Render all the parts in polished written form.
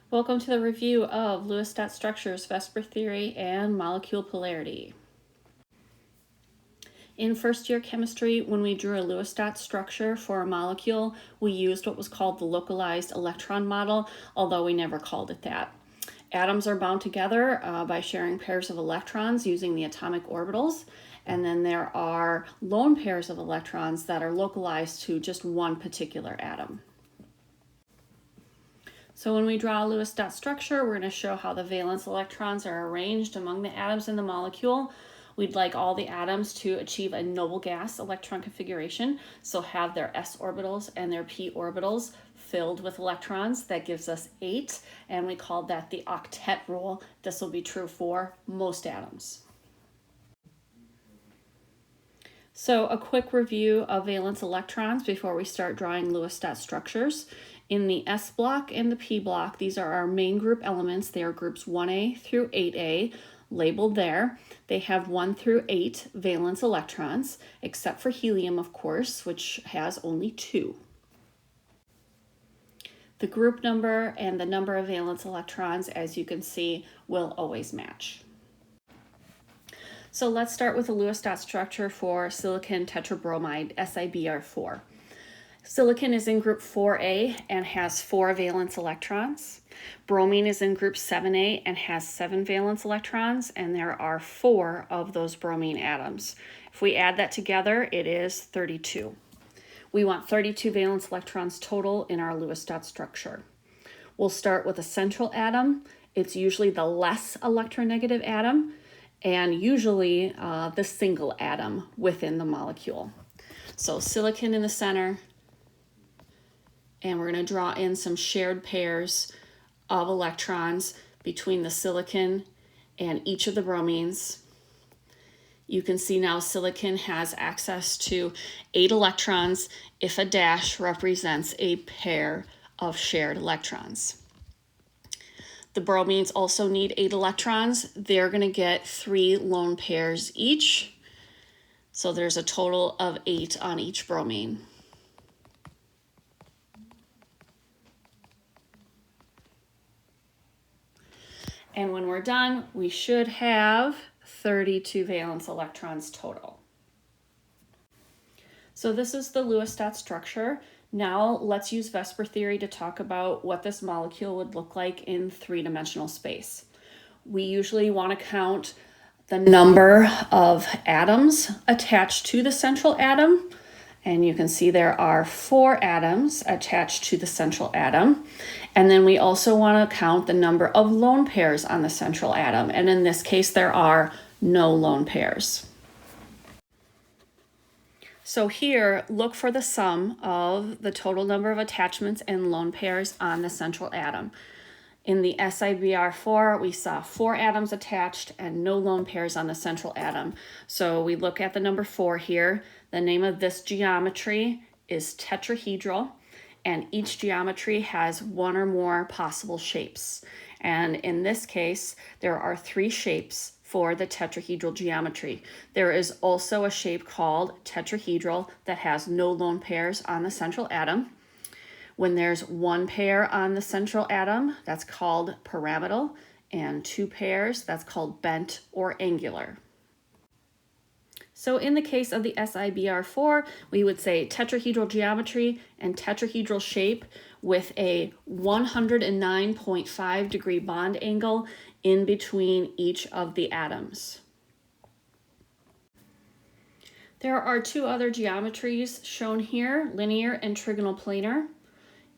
Welcome to the review of Lewis dot structures, VSEPR theory, and molecule polarity. In first year chemistry, when we drew a Lewis dot structure for a molecule, we used what was called the localized electron model, although we never called it that. Atoms are bound together by sharing pairs of electrons using the atomic orbitals, and then there are lone pairs of electrons that are localized to just one particular atom. So when we draw a Lewis dot structure, we're going to show how the valence electrons are arranged among the atoms in the molecule. We'd like all the atoms to achieve a noble gas electron configuration, so have their s orbitals and their p orbitals filled with electrons. That gives us 8, and we call that the octet rule. This will be true for most atoms. So a quick review of valence electrons before we start drawing Lewis dot structures. In the S block and the P block, these are our main group elements. They are groups 1A through 8A, labeled there. They have 1 through 8 valence electrons, except for helium, of course, which has only 2. The group number and the number of valence electrons, as you can see, will always match. So let's start with the Lewis dot structure for silicon tetrabromide, SiBr4. Silicon is in group 4A and has 4 valence electrons. Bromine is in group 7A and has 7 valence electrons, and there are 4 of those bromine atoms. If we add that together, it is 32. We want 32 valence electrons total in our Lewis dot structure. We'll start with a central atom. It's usually the less electronegative atom, and usually the single atom within the molecule. So silicon in the center, and we're going to draw in some shared pairs of electrons between the silicon and each of the bromines. You can see now silicon has access to 8 electrons if a dash represents a pair of shared electrons. The bromines also need 8 electrons. They're going to get 3 lone pairs each. So there's a total of 8 on each bromine. And when we're done, we should have 32 valence electrons total. So this is the Lewis dot structure. Now let's use VSEPR theory to talk about what this molecule would look like in 3-dimensional space. We usually want to count the number of atoms attached to the central atom. And you can see there are 4 atoms attached to the central atom. And then we also want to count the number of lone pairs on the central atom. And in this case, there are no lone pairs. So here, look for the sum of the total number of attachments and lone pairs on the central atom. In the SiBr4, we saw 4 atoms attached and no lone pairs on the central atom. So we look at the number 4 here. The name of this geometry is tetrahedral, and each geometry has 1 or more possible shapes. And in this case, there are 3 shapes for the tetrahedral geometry. There is also a shape called tetrahedral that has no lone pairs on the central atom. When there's 1 pair on the central atom, that's called pyramidal, and 2 pairs, that's called bent or angular. So in the case of the SiBr4, we would say tetrahedral geometry and tetrahedral shape with a 109.5 degree bond angle in between each of the atoms. There are 2 other geometries shown here, linear and trigonal planar.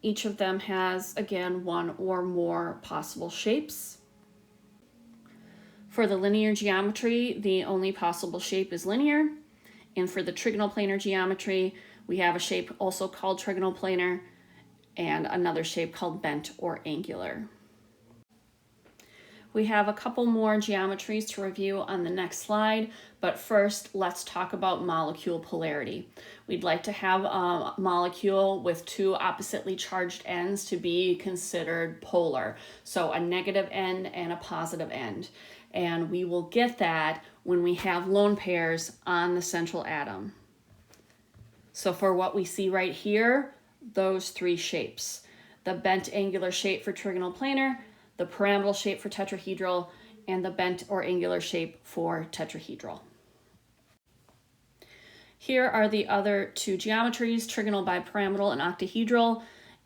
Each of them has, again, 1 or more possible shapes. For the linear geometry, the only possible shape is linear. And for the trigonal planar geometry, we have a shape also called trigonal planar and another shape called bent or angular. We have a couple more geometries to review on the next slide, but first let's talk about molecule polarity. We'd like to have a molecule with 2 oppositely charged ends to be considered polar, so a negative end and a positive end. And we will get that when we have lone pairs on the central atom. So for what we see right here, those 3 shapes. the bent angular shape for trigonal planar, the pyramidal shape for tetrahedral, and the bent or angular shape for tetrahedral. Here are the other two geometries, trigonal bipyramidal and octahedral.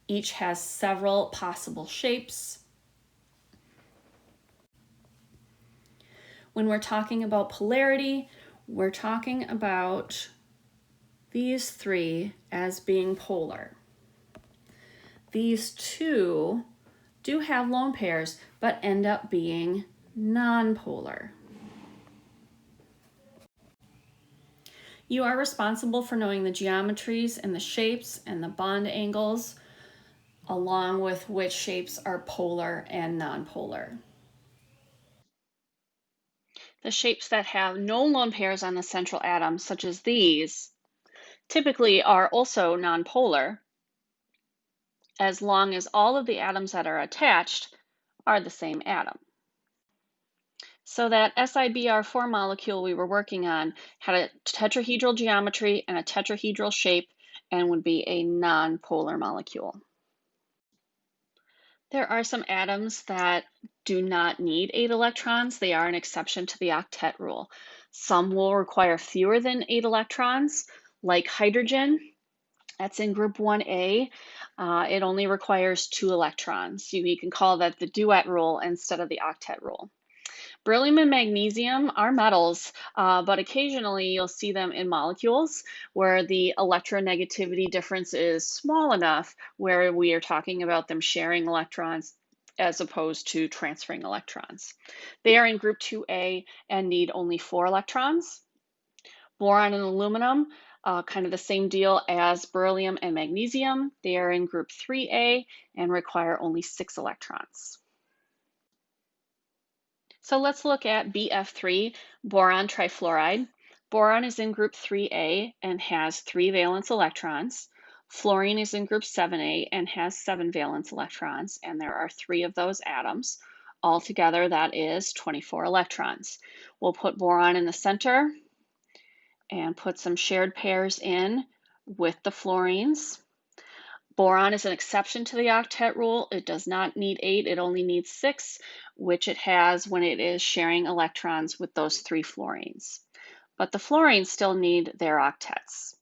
Each has several possible shapes. When we're talking about polarity, we're talking about these three as being polar. These two do have lone pairs, but end up being nonpolar. You are responsible for knowing the geometries and the shapes and the bond angles, along with which shapes are polar and nonpolar. The shapes that have no lone pairs on the central atom, such as these, typically are also nonpolar, as long as all of the atoms that are attached are the same atom. So that SiBr4 molecule we were working on had a tetrahedral geometry and a tetrahedral shape and would be a nonpolar molecule. There are some atoms that do not need 8 electrons. They are an exception to the octet rule. Some will require fewer than 8 electrons, like hydrogen. That's in group 1A. It only requires 2 electrons. You can call that the Duet rule instead of the octet rule. Beryllium and magnesium are metals, but occasionally you'll see them in molecules where the electronegativity difference is small enough where we are talking about them sharing electrons as opposed to transferring electrons. They are in group 2A and need only 4 electrons. Boron and aluminum, kind of the same deal as beryllium and magnesium. They are in group 3A and require only 6 electrons. So let's look at BF3, boron trifluoride. Boron is in group 3A and has 3 valence electrons. Fluorine is in group 7A and has 7 valence electrons, and there are 3 of those atoms. Altogether, that is 24 electrons. We'll put boron in the center and put some shared pairs in with the fluorines. Boron is an exception to the octet rule. It does not need 8, it only needs 6, which it has when it is sharing electrons with those 3 fluorines. But the fluorines still need their octets.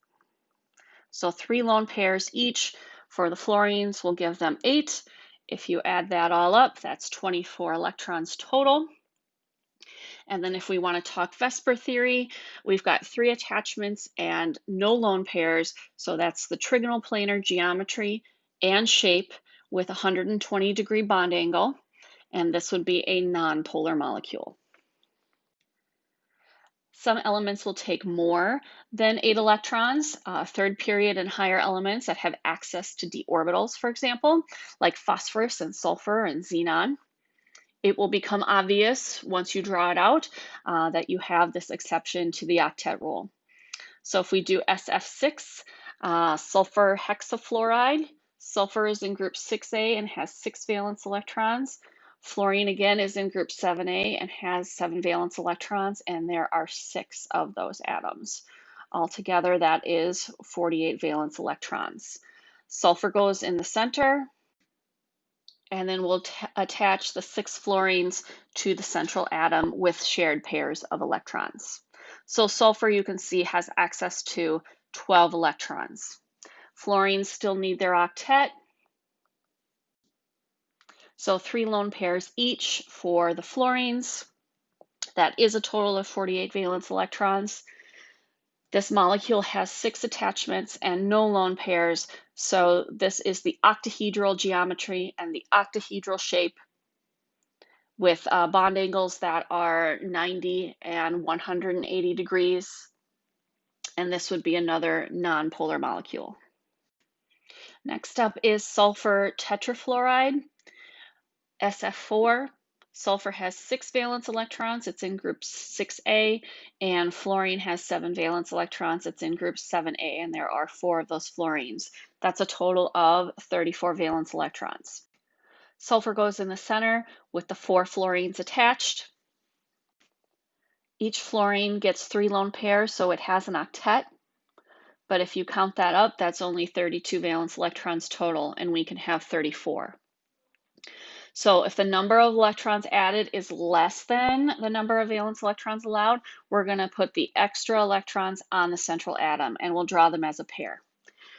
So 3 lone pairs each for the fluorines will give them 8. If you add that all up, that's 24 electrons total. And then if we want to talk VSEPR theory, we've got 3 attachments and no lone pairs. So that's the trigonal planar geometry and shape with 120-degree bond angle. And this would be a nonpolar molecule. Some elements will take more than 8 electrons. Third period and higher elements that have access to d orbitals, for example, like phosphorus and sulfur and xenon. It will become obvious once you draw it out that you have this exception to the octet rule. So if we do SF6, sulfur hexafluoride, sulfur is in group 6A and has 6 valence electrons. Fluorine again is in group 7A and has 7 valence electrons, and there are 6 of those atoms. Altogether, that is 48 valence electrons. Sulfur goes in the center, and then we'll attach the 6 fluorines to the central atom with shared pairs of electrons. So sulfur, you can see, has access to 12 electrons. Fluorines still need their octet. So 3 lone pairs each for the fluorines. That is a total of 48 valence electrons. This molecule has 6 attachments and no lone pairs, so this is the octahedral geometry and the octahedral shape with bond angles that are 90 and 180 degrees, and this would be another nonpolar molecule. Next up is sulfur tetrafluoride, SF4. Sulfur has 6 valence electrons, it's in group 6A, and fluorine has 7 valence electrons, it's in group 7A, and there are 4 of those fluorines. That's a total of 34 valence electrons. Sulfur goes in the center with the 4 fluorines attached. Each fluorine gets 3 lone pairs, so it has an octet. but if you count that up, that's only 32 valence electrons total, and we can have 34. So if the number of electrons added is less than the number of valence electrons allowed, we're going to put the extra electrons on the central atom, and we'll draw them as a pair.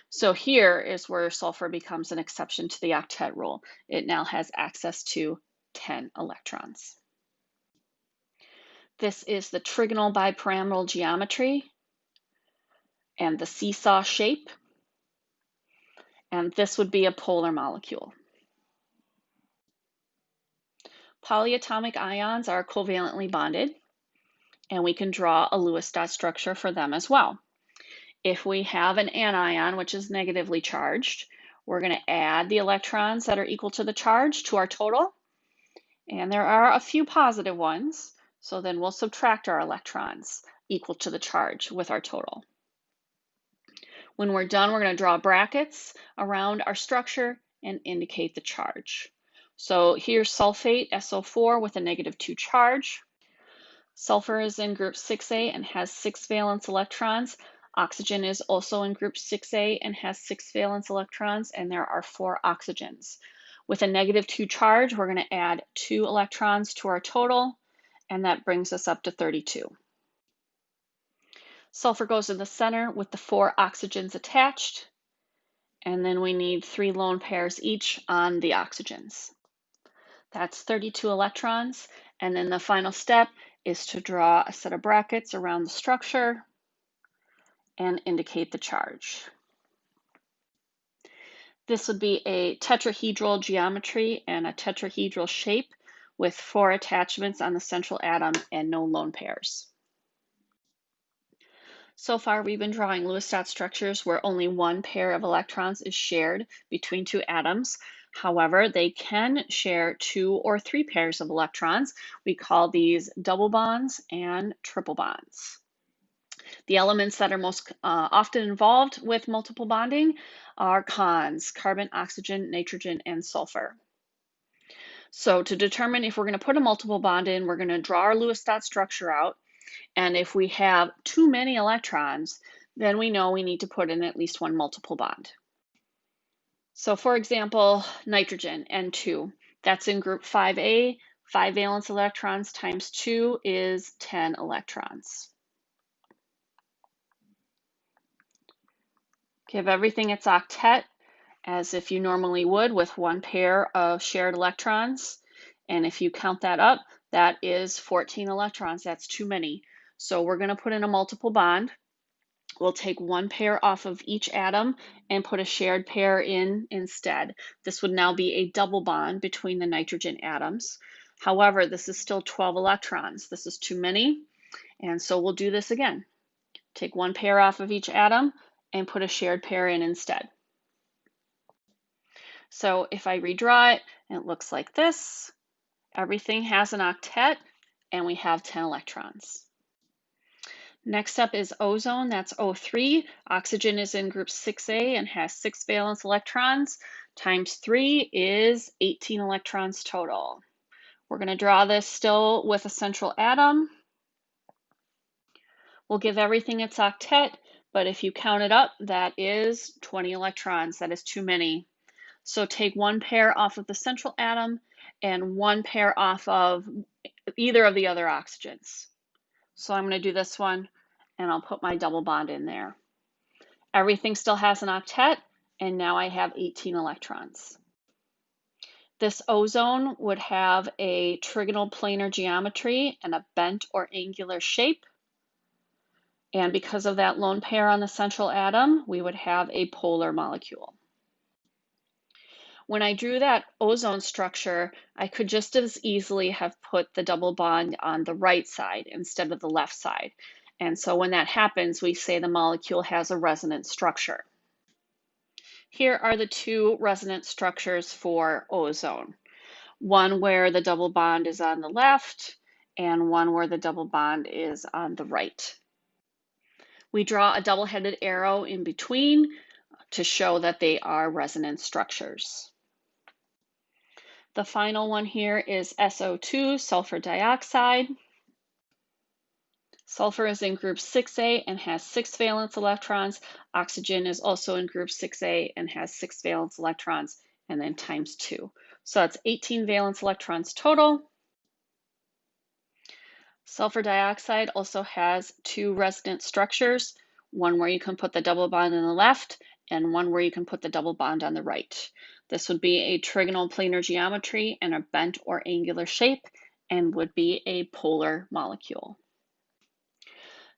So here is where sulfur becomes an exception to the octet rule. It now has access to 10 electrons. This is the trigonal bipyramidal geometry and the seesaw shape. And this would be a polar molecule. Polyatomic ions are covalently bonded, and we can draw a Lewis dot structure for them as well. If we have an anion, which is negatively charged, we're going to add the electrons that are equal to the charge to our total. And there are a few positive ones, so then we'll subtract our electrons equal to the charge with our total. When we're done, we're going to draw brackets around our structure and indicate the charge. So here's sulfate, SO4, with a -2 charge. Sulfur is in group 6A and has 6 valence electrons. Oxygen is also in group 6A and has 6 valence electrons, and there are 4 oxygens. With a -2 charge, we're going to add 2 electrons to our total, and that brings us up to 32. Sulfur goes in the center with the 4 oxygens attached, and then we need 3 lone pairs each on the oxygens. That's 32 electrons, and then the final step is to draw a set of brackets around the structure and indicate the charge. This would be a tetrahedral geometry and a tetrahedral shape with 4 attachments on the central atom and no lone pairs. So far, we've been drawing Lewis dot structures where only 1 pair of electrons is shared between 2 atoms. However, they can share 2 or 3 pairs of electrons. We call these double bonds and triple bonds. The elements that are most often involved with multiple bonding are cons: carbon, oxygen, nitrogen, and sulfur. So to determine if we're going to put a multiple bond in, we're going to draw our Lewis dot structure out. And if we have too many electrons, then we know we need to put in at least 1 multiple bond. So for example, nitrogen, N2, that's in group 5A, 5 valence electrons times 2 is 10 electrons. Give everything its octet as if you normally would with 1 pair of shared electrons. And if you count that up, that is 14 electrons. That's too many. So we're going to put in a multiple bond. We'll take 1 pair off of each atom and put a shared pair in instead. This would now be a double bond between the nitrogen atoms. However, this is still 12 electrons. This is too many, and so we'll do this again. Take 1 pair off of each atom and put a shared pair in instead. So if I redraw it, it looks like this. Everything has an octet, and we have 10 electrons. Next up is ozone, that's O3. Oxygen is in group 6A and has 6 valence electrons. Times 3 is 18 electrons total. We're going to draw this still with a central atom. We'll give everything its octet, but if you count it up, that is 20 electrons. That is too many. So take 1 pair off of the central atom and 1 pair off of either of the other oxygens. So I'm going to do this one, and I'll put my double bond in there. Everything still has an octet, and now I have 18 electrons. This ozone would have a trigonal planar geometry and a bent or angular shape. And because of that lone pair on the central atom, we would have a polar molecule. When I drew that ozone structure, I could just as easily have put the double bond on the right side instead of the left side. And so when that happens, we say the molecule has a resonance structure. Here are the 2 resonance structures for ozone. One where the double bond is on the left, and one where the double bond is on the right. We draw a double-headed arrow in between to show that they are resonance structures. The final one here is SO2, sulfur dioxide. Sulfur is in group 6A and has 6 valence electrons. Oxygen is also in group 6A and has 6 valence electrons, and then times 2. So that's 18 valence electrons total. Sulfur dioxide also has 2 resonance structures, one where you can put the double bond on the left and one where you can put the double bond on the right. This would be a trigonal planar geometry and a bent or angular shape and would be a polar molecule.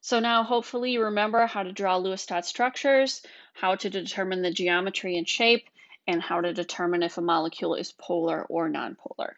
So now hopefully you remember how to draw Lewis dot structures, how to determine the geometry and shape, and how to determine if a molecule is polar or nonpolar.